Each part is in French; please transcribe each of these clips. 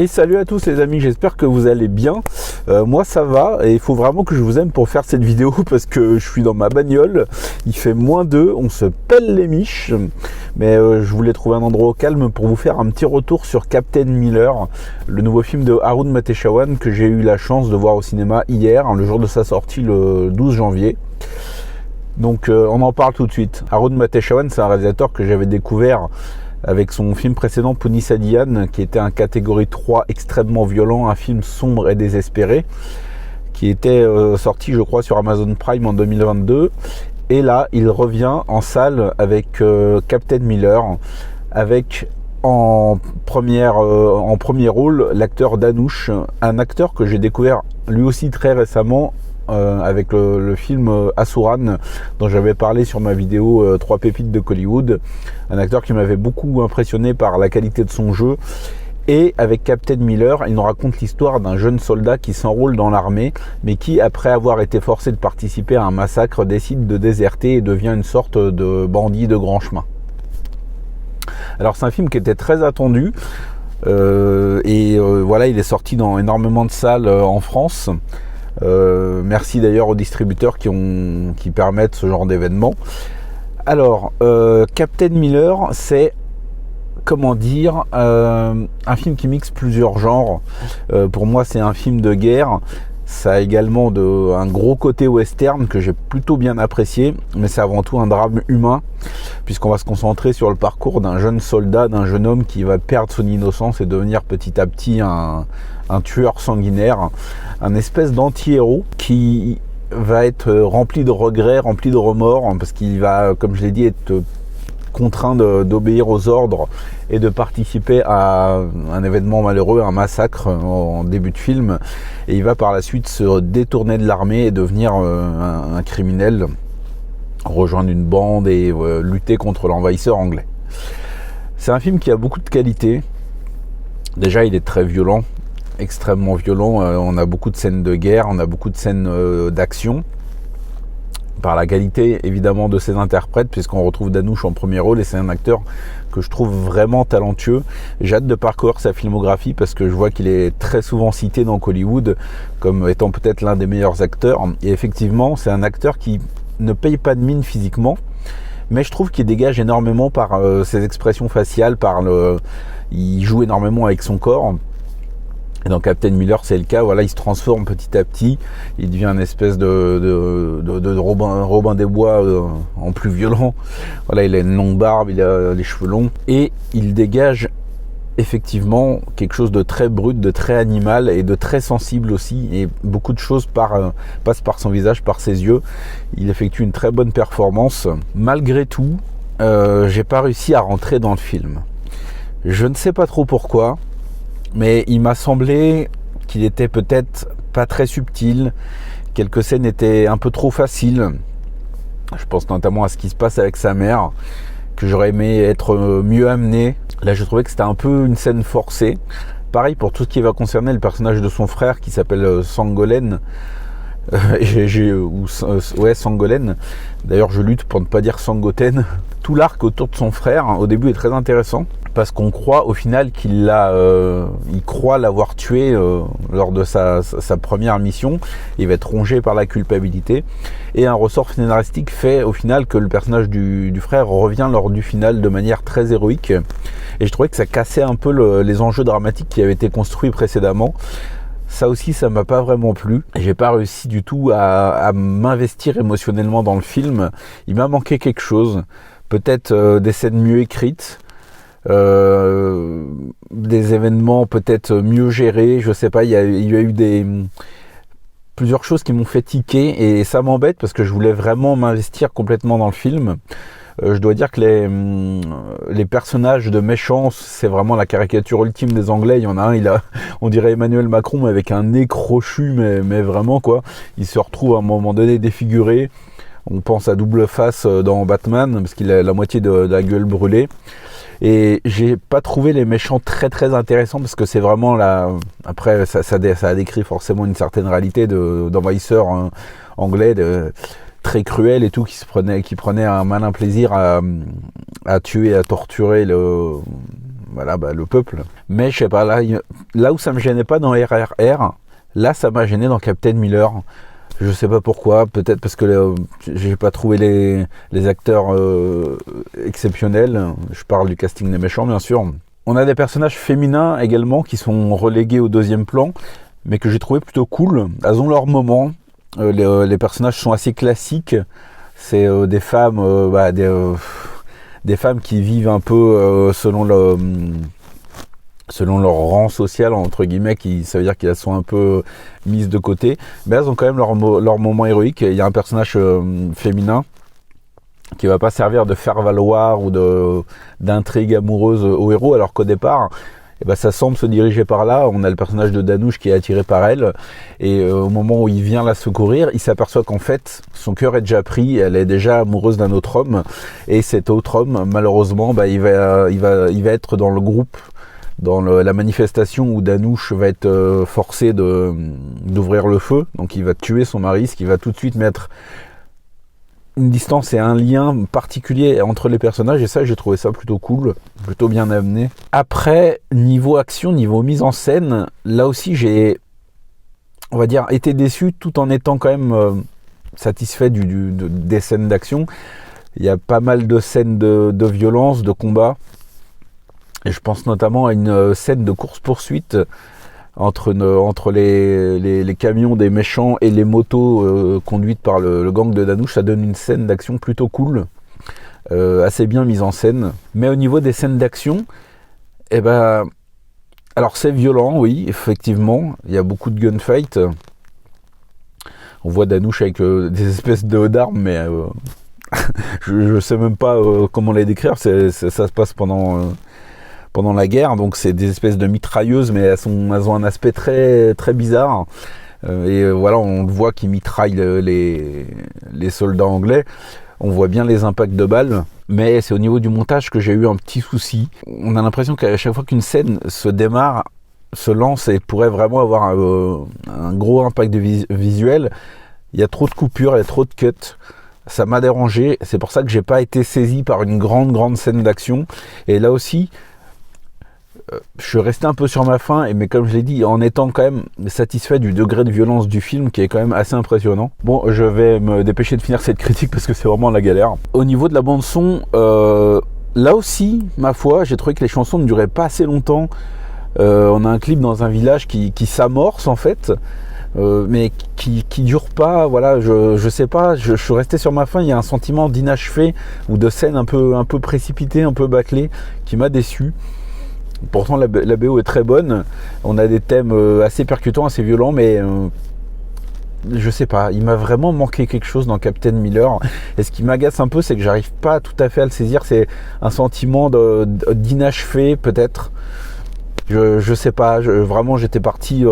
Et salut à tous les amis, j'espère que vous allez bien. Moi ça va et il faut vraiment que je vous aime pour faire cette vidéo parce que je suis dans ma bagnole, il fait -2, on se pèle les miches. Mais je voulais trouver un endroit au calme pour vous faire un petit retour sur Captain Miller, le nouveau film de Harun Mateshawan que j'ai eu la chance de voir au cinéma hier, le jour de sa sortie le 12 janvier. Donc on en parle tout de suite. Harun Mateshawan, c'est un réalisateur que j'avais découvert avec son film précédent Punnisadian, qui était un catégorie 3 extrêmement violent, un film sombre et désespéré, qui était sorti je crois sur Amazon Prime en 2022. Et là il revient en salle avec Captain Miller, avec en premier rôle l'acteur Dhanush, un acteur que j'ai découvert lui aussi très récemment avec le film Asuran dont j'avais parlé sur ma vidéo 3 pépites de Hollywood, un acteur qui m'avait beaucoup impressionné par la qualité de son jeu. Et avec Captain Miller, il nous raconte l'histoire d'un jeune soldat qui s'enrôle dans l'armée, mais qui, après avoir été forcé de participer à un massacre, décide de déserter et devient une sorte de bandit de grand chemin. Alors c'est un film qui était très attendu, voilà, il est sorti dans énormément de salles en France. Merci d'ailleurs aux distributeurs qui permettent ce genre d'événement. Alors, Captain Miller, c'est, comment dire, un film qui mixe plusieurs genres. Pour moi, c'est un film de guerre. Ça a également un gros côté western que j'ai plutôt bien apprécié, mais c'est avant tout un drame humain, puisqu'on va se concentrer sur le parcours d'un jeune soldat, d'un jeune homme qui va perdre son innocence et devenir petit à petit un tueur sanguinaire, un espèce d'anti-héros qui va être rempli de regrets, rempli de remords, parce qu'il va, comme je l'ai dit, être contraint d'obéir aux ordres et de participer à un événement malheureux, un massacre en début de film, et il va par la suite se détourner de l'armée et devenir un criminel, rejoindre une bande et lutter contre l'envahisseur anglais. C'est un film qui a beaucoup de qualités. Déjà, il est très violent, extrêmement violent. On a beaucoup de scènes de guerre, on a beaucoup de scènes d'action, par la qualité évidemment de ses interprètes, puisqu'on retrouve Dhanush en premier rôle, et c'est un acteur que je trouve vraiment talentueux. J'ai hâte de parcourir sa filmographie parce que je vois qu'il est très souvent cité dans Hollywood comme étant peut-être l'un des meilleurs acteurs, et effectivement c'est un acteur qui ne paye pas de mine physiquement, mais je trouve qu'il dégage énormément par ses expressions faciales, il joue énormément avec son corps. Et dans Captain Miller, c'est le cas. Voilà, il se transforme petit à petit. Il devient une espèce de Robin des Bois en plus violent. Voilà, il a une longue barbe, il a les cheveux longs. Et il dégage effectivement quelque chose de très brut, de très animal et de très sensible aussi. Et beaucoup de choses passent par son visage, par ses yeux. Il effectue une très bonne performance. Malgré tout, j'ai pas réussi à rentrer dans le film. Je ne sais pas trop pourquoi, mais il m'a semblé qu'il était peut-être pas très subtil. Quelques scènes étaient un peu trop faciles. Je pense notamment à ce qui se passe avec sa mère, que j'aurais aimé être mieux amené. Là, je trouvais que c'était un peu une scène forcée. Pareil pour tout ce qui va concerner le personnage de son frère qui s'appelle Sangolen. Sangolen. D'ailleurs, je lutte pour ne pas dire Sangoten. Tout l'arc autour de son frère, au début, est très intéressant, parce qu'on croit au final il croit l'avoir tué lors de sa première mission. Il va être rongé par la culpabilité, et un ressort scénaristique fait au final que le personnage du frère revient lors du final de manière très héroïque, et je trouvais que ça cassait un peu les enjeux dramatiques qui avaient été construits précédemment. Ça aussi, ça m'a pas vraiment plu. J'ai pas réussi du tout à m'investir émotionnellement dans le film. Il m'a manqué quelque chose. Peut-être des scènes mieux écrites, des événements peut-être mieux gérés. Je sais pas, il y a eu plusieurs choses qui m'ont fait tiquer, et ça m'embête parce que je voulais vraiment m'investir complètement dans le film. Je dois dire que les personnages de méchants, c'est vraiment la caricature ultime des Anglais. Il y en a un, on dirait Emmanuel Macron, mais avec un nez crochu, mais vraiment quoi. Il se retrouve à un moment donné défiguré. On pense à Double Face dans Batman, parce qu'il a la moitié de la gueule brûlée. Et j'ai pas trouvé les méchants très très intéressants, parce que c'est vraiment après ça a décrit forcément une certaine réalité d'envahisseurs anglais, très cruel et tout, qui prenait un malin plaisir à tuer, à torturer voilà, le peuple. Mais je sais pas, là où ça me gênait pas dans RRR, là ça m'a gêné dans Captain Miller. Je sais pas pourquoi, peut-être parce que j'ai pas trouvé les acteurs exceptionnels. Je parle du casting des méchants, bien sûr. On a des personnages féminins également qui sont relégués au deuxième plan, mais que j'ai trouvé plutôt cool. Elles ont leur moment. Les personnages sont assez classiques. C'est des femmes, des femmes qui vivent un peu selon leur rang social, entre guillemets, ça veut dire qu'elles sont un peu mises de côté, mais elles ont quand même leur moment héroïque. Il y a un personnage féminin qui va pas servir de faire valoir ou d'intrigue amoureuse au héros, alors qu'au départ, ça semble se diriger par là. On a le personnage de Danouche qui est attiré par elle, et au moment où il vient la secourir, il s'aperçoit qu'en fait son cœur est déjà pris, elle est déjà amoureuse d'un autre homme, et cet autre homme, malheureusement, il va être dans le groupe, dans la manifestation où Danouche va être forcé d'ouvrir le feu. Donc il va tuer son mari, ce qui va tout de suite mettre une distance et un lien particulier entre les personnages, et ça, j'ai trouvé ça plutôt cool, plutôt bien amené. Après, niveau action, niveau mise en scène, là aussi j'ai, on va dire, été déçu tout en étant quand même satisfait des scènes d'action. Il y a pas mal de scènes de violence, de combat, et je pense notamment à une scène de course-poursuite entre les camions des méchants et les motos conduites par le gang de Danouche. Ça donne une scène d'action plutôt cool, assez bien mise en scène. Mais au niveau des scènes d'action, alors c'est violent, oui, effectivement. Il y a beaucoup de gunfight. On voit Danouche avec des espèces d'armes, mais je sais même pas comment les décrire. Ça se passe pendant la guerre, donc c'est des espèces de mitrailleuses, mais elles ont un aspect très, très bizarre. Voilà, on le voit qu'ils mitraillent les soldats anglais. On voit bien les impacts de balles, mais c'est au niveau du montage que j'ai eu un petit souci. On a l'impression qu'à chaque fois qu'une scène se lance et pourrait vraiment avoir un gros impact visuel, il y a trop de coupures, il y a trop de cuts. Ça m'a dérangé, c'est pour ça que j'ai pas été saisi par une grande scène d'action. Et là aussi, je suis resté un peu sur ma faim, mais comme je l'ai dit, en étant quand même satisfait du degré de violence du film qui est quand même assez impressionnant. Bon, je vais me dépêcher de finir cette critique parce que c'est vraiment la galère. Au niveau de la bande son, là aussi, ma foi, j'ai trouvé que les chansons ne duraient pas assez longtemps. On a un clip dans un village qui s'amorce en fait, mais qui dure pas. Voilà, je sais pas, je suis resté sur ma faim. Il y a un sentiment d'inachevé ou de scène un peu précipitée, un peu bâclée, qui m'a déçu. Pourtant la BO est très bonne, on a des thèmes assez percutants, assez violents, mais je sais pas, il m'a vraiment manqué quelque chose dans Captain Miller. Et ce qui m'agace un peu, c'est que j'arrive pas tout à fait à le saisir. C'est un sentiment d'inachevé peut-être. Je sais pas, vraiment j'étais parti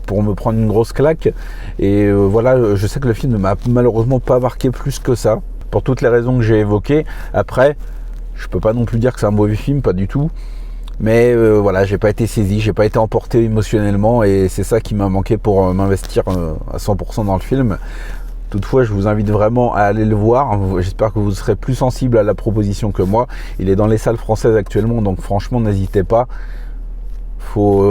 pour me prendre une grosse claque. Et voilà, je sais que le film ne m'a malheureusement pas marqué plus que ça, pour toutes les raisons que j'ai évoquées. Après, je peux pas non plus dire que c'est un mauvais film, pas du tout. Mais voilà, j'ai pas été saisi, j'ai pas été emporté émotionnellement, et c'est ça qui m'a manqué pour m'investir à 100% dans le film. Toutefois, je vous invite vraiment à aller le voir. J'espère que vous serez plus sensible à la proposition que moi. Il est dans les salles françaises actuellement, donc franchement, n'hésitez pas. Faut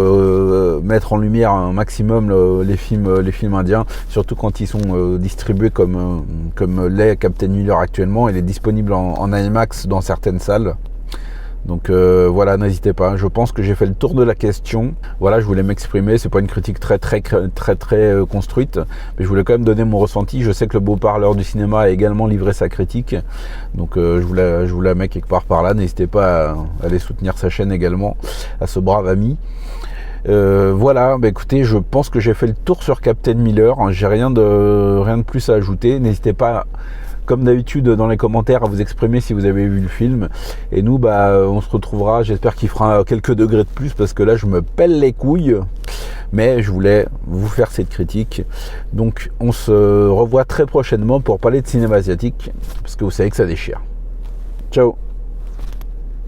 mettre en lumière un maximum les films indiens, surtout quand ils sont distribués comme l'est Captain Miller actuellement. Il est disponible en IMAX dans certaines salles. Donc voilà, n'hésitez pas. Je pense que j'ai fait le tour de la question. Voilà, je voulais m'exprimer. C'est pas une critique très construite, mais je voulais quand même donner mon ressenti. Je sais que le beau parleur du cinéma a également livré sa critique, donc je vous la mets quelque part par là. N'hésitez pas à aller soutenir sa chaîne également, à ce brave ami. Voilà, écoutez, je pense que j'ai fait le tour sur Captain Miller. J'ai rien de plus à ajouter. N'hésitez pas, comme d'habitude, dans les commentaires à vous exprimer si vous avez vu le film. Et nous, on se retrouvera, j'espère qu'il fera quelques degrés de plus, parce que là je me pèle les couilles, mais je voulais vous faire cette critique. Donc on se revoit très prochainement pour parler de cinéma asiatique, parce que vous savez que ça déchire. Ciao.